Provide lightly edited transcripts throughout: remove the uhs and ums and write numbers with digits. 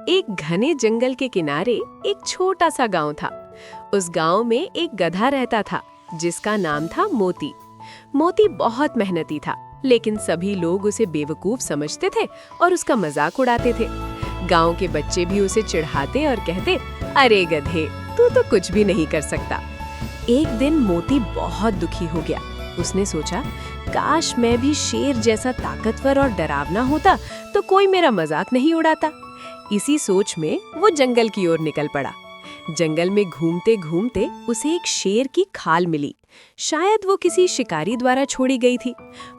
एक घने जंगल के किनारे एक छोटा सा गांव था। उस गांव में एक गधा रहता था जिसका नाम था मोती। मोती बहुत मेहनती था, लेकिन सभी लोग उसे बेवकूफ समझते थे और उसका मजाक उड़ाते थे। गांव के बच्चे भी उसे चिढ़ाते और कहते, अरे गधे, तू तो कुछ भी नहीं कर सकता। एक दिन मोती बहुत दुखी हो गया। उसने सोचा, काश मैं भी शेर जैसा ताकतवर और डरावना होता तो कोई मेरा मजाक नहीं उड़ाता। इसी सोच में वो जंगल की ओर निकल पड़ा। जंगल में घूमते घूमते उसे एक शेर की खाल मिली। शायद वो किसी शिकारी द्वारा छोड़ी गई थी।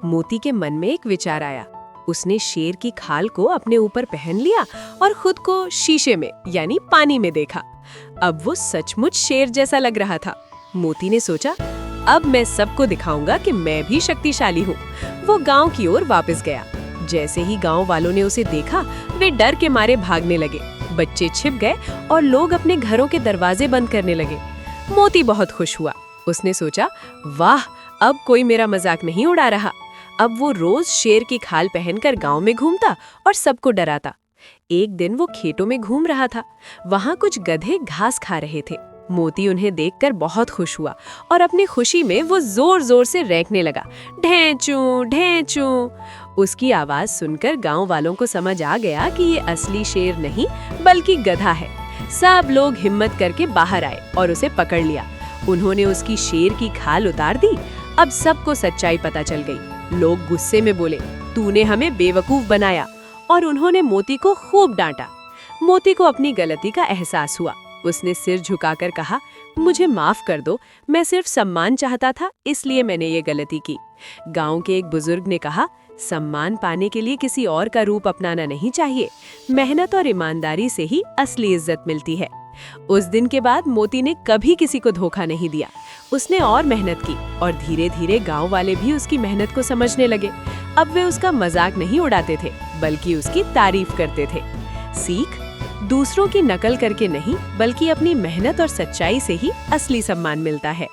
मोती के मन में एक विचार आया। उसने शेर की खाल को अपने ऊपर पहन लिया और खुद को शीशे में यानी पानी में देखा। अब वो सचमुच शेर जैसा लग रहा था। मोती ने सोचा, अब मैं सबको दिखाऊंगा कि मैं भी शक्तिशाली हूँ। वो गांव की ओर वापस गया। जैसे ही गांव वालों ने उसे देखा, वे डर के मारे भागने लगे। बच्चे छिप गए और लोग अपने घरों के दरवाजे बंद करने लगे। मोती बहुत खुश हुआ। उसने सोचा, वाह, अब कोई मेरा मजाक नहीं उड़ा रहा। अब वो रोज शेर की खाल पहनकर गांव में घूमता और सबको डराता। एक दिन वो खेतों में घूम रहा था। वहां कुछ गधे घास खा रहे थे। मोती उन्हें देखकर बहुत खुश हुआ और अपनी खुशी में वो जोर जोर से रैंकने लगा, ढेंचू ढेंचू। उसकी आवाज सुनकर गांव वालों को समझ आ गया कि ये असली शेर नहीं बल्कि गधा है। सब लोग हिम्मत करके बाहर आए और उसे पकड़ लिया। उन्होंने उसकी शेर की खाल उतार दी। अब सबको सच्चाई पता चल गई। लोग गुस्से में बोले, तूने हमें बेवकूफ बनाया, और उन्होंने मोती को खूब डांटा। मोती को अपनी गलती का एहसास हुआ। उसने सिर झुकाकर कहा, मुझे माफ कर दो, मैं सिर्फ सम्मान चाहता था, इसलिए मैंने ये गलती की। गांव के एक बुजुर्ग ने कहा, सम्मान पाने के लिए किसी और का रूप अपनाना नहीं चाहिए। मेहनत और ईमानदारी से ही असली इज्जत मिलती है। उस दिन के बाद मोती ने कभी किसी को धोखा नहीं दिया। उसने और मेहनत की और धीरे धीरे गांव वाले भी उसकी मेहनत को समझने लगे। अब वे उसका मजाक नहीं उड़ाते थे, बल्कि उसकी तारीफ करते थे। सीख, दूसरों की नकल करके नहीं, बल्कि अपनी मेहनत और सच्चाई से ही असली सम्मान मिलता है।